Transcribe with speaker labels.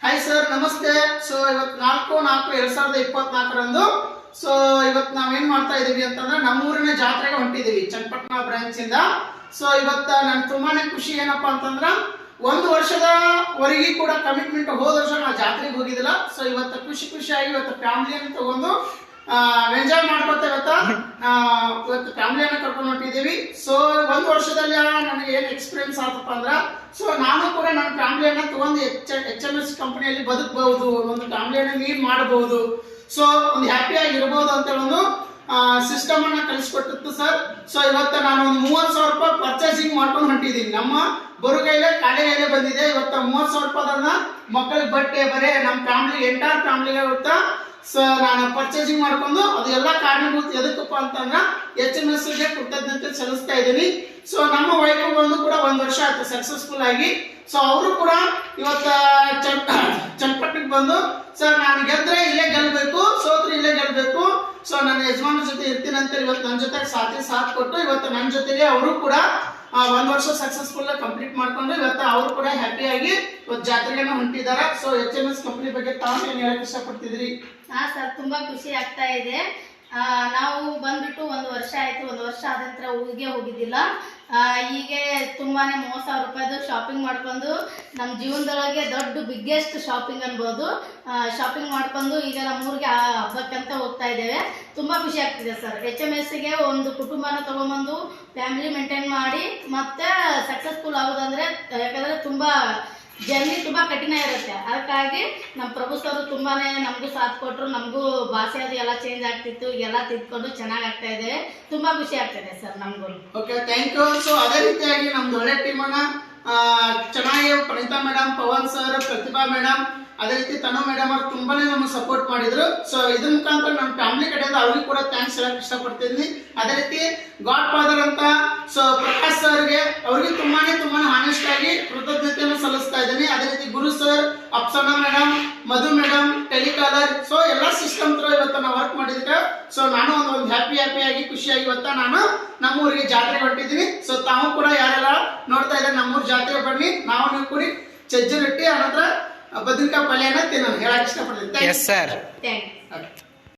Speaker 1: Hi sir, ನಮಸ್ತೆ. So ಇವತ್ತು 4/4/2024 so ಇವತ್ತು ನಾವೇನ್ ಮಾಡ್ತಾ ಇದೀವಿ ಅಂತಂದ್ರೆ ನಮ್ಮೂರಿನ ಜಾತ್ರೆಗೆ ಹೊಂಟಿದೀವಿ ಚನ್ನಪಟ್ಟಣ ಬ್ರಾಂಚ್ ಇಂದ. ಸೊ ಇವತ್ತ ನನ್ ತುಂಬಾನೇ ಖುಷಿ ಏನಪ್ಪಾ ಅಂತಂದ್ರ 1 ವರ್ಷದವರೆಗೆ ಕೂಡ ಕಮಿಟ್ಮೆಂಟ್. ಹೋದ ವರ್ಷ ನಾವು ಜಾತ್ರೆಗೆ ಹೋಗಿದಿಲ್ಲ. ಸೊ ಇವತ್ತು ಖುಷಿಯಾಗಿ ಇವತ್ತು ಫ್ಯಾಮಿಲಿಯನ್ನು ತಗೊಂಡು ಎಂಜಾಯ್ ಮಾಡ್ಕೊತಾ ಇವತ್ತು ಫ್ಯಾಮಿಲಿಯನ್ನ ಕರ್ಕೊಂಡು ಹೊಂಟಿದೀವಿ. ಸೊ 1 ವರ್ಷದಲ್ಲಿ ನನಗೆ ಏನ್ ಎಕ್ಸ್ಪೀರಿಯನ್ಸ್ ಆತಪ್ಪ ಅಂದ್ರ, ಸೊ ನಾನು ಕೂಡ ನನ್ನ ಫ್ಯಾಮಿಲಿಯನ್ನ ತಗೊಂಡು HMS ಕಂಪನಿಯಲ್ಲಿ ಬದುಕಬಹುದು, ಒಂದು ಫ್ಯಾಮಿಲಿಯನ್ನ ಲೀಡ್ ಮಾಡಬಹುದು, ಸೊ ಒಂದು ಹ್ಯಾಪಿ ಆಗಿ ಇರಬಹುದು ಅಂತ ಒಂದು ಸಿಸ್ಟಮ್ ಅನ್ನ ಕಲಿಸ್ಕೊಟ್ಟಿತ್ತು ಸರ್. ಸೊ ಇವತ್ತು ನಾನು ಒಂದು 30,000 ರೂಪಾಯಿ ಪರ್ಚೇಸಿಂಗ್ ಮಾಡ್ಕೊಂಡು ಹೊಂಟಿದ್ದೀನಿ. ನಮ್ಮ ಬರುಗೈಲೆ ಕಾಳೆಗೈಲೆ ಬಂದಿದೆ. ಇವತ್ತು 30,000 ರೂಪಾಯಿದನ್ನ ಮಕ್ಕಳಿಗೆ ಬಟ್ಟೆ ಬರೇ ನಮ್ಮ ಫ್ಯಾಮಿಲಿ ಎಂಟೈರ್ ಫ್ಯಾಮಿಲಿಗೆ ಇವತ್ತು ಸೊ ನಾನು ಪರ್ಚೇಸಿಂಗ್ ಮಾಡ್ಕೊಂಡು ಅದು ಎಲ್ಲ ಕಾರಣಭೂತ ಎದಕ್ಕಪ್ಪ ಅಂತಂದ್ರ HMS ಗೆ ಕೃತಜ್ಞತೆ ಸಲ್ಲಿಸ್ತಾ ಇದ್ದೀನಿ. ಸೊ ನಮ್ಮ ವೈಫ್ ಬಂದು ಕೂಡ 1 ವರ್ಷ ಆಯ್ತು ಸಕ್ಸಸ್ಫುಲ್ ಆಗಿ. ಸೊ ಅವರು ಕೂಡ ಇವತ್ತ ಚನ್ನಪಟ್ಟಣಕ್ಕೆ ಬಂದು ಸರ್ ನಾನು ಗೆದ್ರೆ ಇಲ್ಲೇ ಗೆಲ್ಬೇಕು, ಸೋತ್ರೆ ಇಲ್ಲೇ ಗೆಲ್ಬೇಕು, ಸೊ ನನ್ನ ಯಜಮಾನ ಜೊತೆ ಇರ್ತೀನಿ ಅಂತ ಇವತ್ತು ನನ್ನ ಜೊತೆ ಸಾಥ್ ಕೊಟ್ಟು ಇವತ್ತು ನನ್ನ ಜೊತೆಗೆ ಅವರು ಕೂಡ 1 ವರ್ಷ ಸಕ್ಸಸ್ಫುಲ್ ಕಂಪ್ಲೀಟ್ ಮಾಡ್ಕೊಂಡು ಇವತ್ತು ಅವರು ಕೂಡ ಹ್ಯಾಪಿ ಆಗಿ ಇವತ್ತು ಜಾತ್ರೆಗೆ ಹೊಂಟಿದ್ದಾರೆ. ಸೊ HMS ಕಂಪನಿ ಬಗ್ಗೆ ತಾವು ಏನ್ ಹೇಳಕ್ ಇಷ್ಟಪಡ್ತಿದ್ರಿ?
Speaker 2: ಹಾ ಸರ್, ತುಂಬಾ ಖುಷಿ ಆಗ್ತಾ ಇದೆ. ನಾವು ಬಂದ್ಬಿಟ್ಟು 1 ವರ್ಷ ಆಯ್ತು. 1 ವರ್ಷ ಆದ ನಂತರ ಊರಿಗೆ ಹೋಗಿದ್ದಿಲ್ಲ. ಹೀಗೆ ತುಂಬಾನೇ 30,000 ರೂಪಾಯಿದು ಶಾಪಿಂಗ್ ಮಾಡ್ಕೊಂಡು ನಮ್ಮ ಜೀವನದೊಳಗೆ ದೊಡ್ಡ ಬಿಗ್ಗೆಸ್ಟ್ ಶಾಪಿಂಗ್ ಅನ್ಬೋದು. ಶಾಪಿಂಗ್ ಮಾಡ್ಕೊಂಡು ಈಗ ನಮ್ಮೂರಿಗೆ ಹಬ್ಬಕ್ಕಂತ ಹೋಗ್ತಾ ಇದ್ದೇವೆ. ತುಂಬಾ ಖುಷಿ ಆಗ್ತಿದೆ ಸರ್. HMS ಗೆ ಒಂದು ಕುಟುಂಬನ ತಗೊಂಡ್ಬಂದು ಫ್ಯಾಮಿಲಿ ಮೇಂಟೈನ್ ಮಾಡಿ ಮತ್ತೆ ಸಕ್ಸಸ್ಫುಲ್ ಆಗೋದಂದ್ರೆ, ಯಾಕಂದ್ರೆ ತುಂಬಾ ಜರ್ನಿ ತುಂಬಾ ಕಠಿಣ ಇರುತ್ತೆ. ಅದಕ್ಕಾಗಿ ನಮ್ಮ ಪ್ರಭು ಸರ್ ತುಂಬಾನೇ ನಮಗೂ ಸಾಥ್ ಕೊಟ್ಟರು. ನಮಗೂ ಭಾಷೆ ಅದು ಎಲ್ಲ ಚೇಂಜ್ ಆಗ್ತಿತ್ತು, ಎಲ್ಲ ತಿದ್ಕೊಂಡು ಚೆನ್ನಾಗಿ ಆಗ್ತಾ ಇದೆ. ತುಂಬಾ ಖುಷಿ ಆಗ್ತಿದೆ ಸರ್ ನಮಗೂ.
Speaker 1: Okay, thank you. ಸೊ ಅದೇ ರೀತಿಯಾಗಿ ನಮ್ದು ಒಳ್ಳೆ ಟೀಮ್ ಅನ್ನ ಚೆನ್ನಾಗಿ ಪ್ರಣೀತಾ ಮೇಡಮ್, ಪವನ್ ಸರ್, ಪ್ರತಿಭಾ ಮೇಡಮ್, ಅದೇ ರೀತಿ ತನು ಮೇಡಮ್ ಅವರು ತುಂಬಾನೇ ನಮಗೆ ಸಪೋರ್ಟ್ ಮಾಡಿದ್ರು. ಸೊ ಇದ್ರ ಮುಖಾಂತರ ನಮ್ಮ ಫ್ಯಾಮಿಲಿ ಕಡೆಯಿಂದ ಅವ್ರಿಗೆ ಕೂಡ ಥ್ಯಾಂಕ್ಸ್ ಹೇಳಕ್ ಇಷ್ಟಪಡ್ತಿದ್ದೀನಿ. ಅದೇ ರೀತಿ ಗಾಡ್ ಫಾದರ್ ಅಂತ ಸೊ ಪ್ರಕಾಶ್ ಸರ್ಗೆ ಅವ್ರಿಗೆ ತುಂಬಾನೇ ಹಾನೆಸ್ಟ್ ಆಗಿ ಕೃತಜ್ಞತೆಯನ್ನು ಸಲ್ಲಿಸ್ತಾ ಇದ್ದೀನಿ. ಅದೇ ರೀತಿ ಗುರು ಸರ್, ಅಪ್ಸನಾ ಮೇಡಮ್, ಮಧು ಮೇಡಮ್, ಟೆಲಿಕಾಲರ್, ಸೊ ಎಲ್ಲಾ ಸಿಸ್ಟಮ್ ತರ ಇವತ್ತು ನಾವು ವರ್ಕ್ ಮಾಡಿದ್ರೆ ಸೊ ನಾನು ಒಂದು ಹ್ಯಾಪಿ ಆಗಿ ಖುಷಿಯಾಗಿ ಇವತ್ತ ನಾನು ನಮ್ಮೂರಿಗೆ ಜಾತ್ರೆ ಹೊಂಟಿದ್ದೀನಿ. ಸೊ ತಾವು ಕೂಡ ಯಾರೆಲ್ಲ ನೋಡ್ತಾ ಇದ್ದಾರೆ ನಮ್ಮೂರ್ ಜಾತ್ರೆ ಬನ್ನಿ, ನಾವು ನೀವು ಕೂಡಿ ಚಜ್ಜಿ ರೊಟ್ಟಿ ಅನಂತರ ಬದುಕ ಪಲ್ಯನ ತಿನ್ನೋಣ ಹೇಳಕ್ ಇಷ್ಟಪಡ್ತೀನಿ.
Speaker 3: Yes sir.
Speaker 2: Thank you.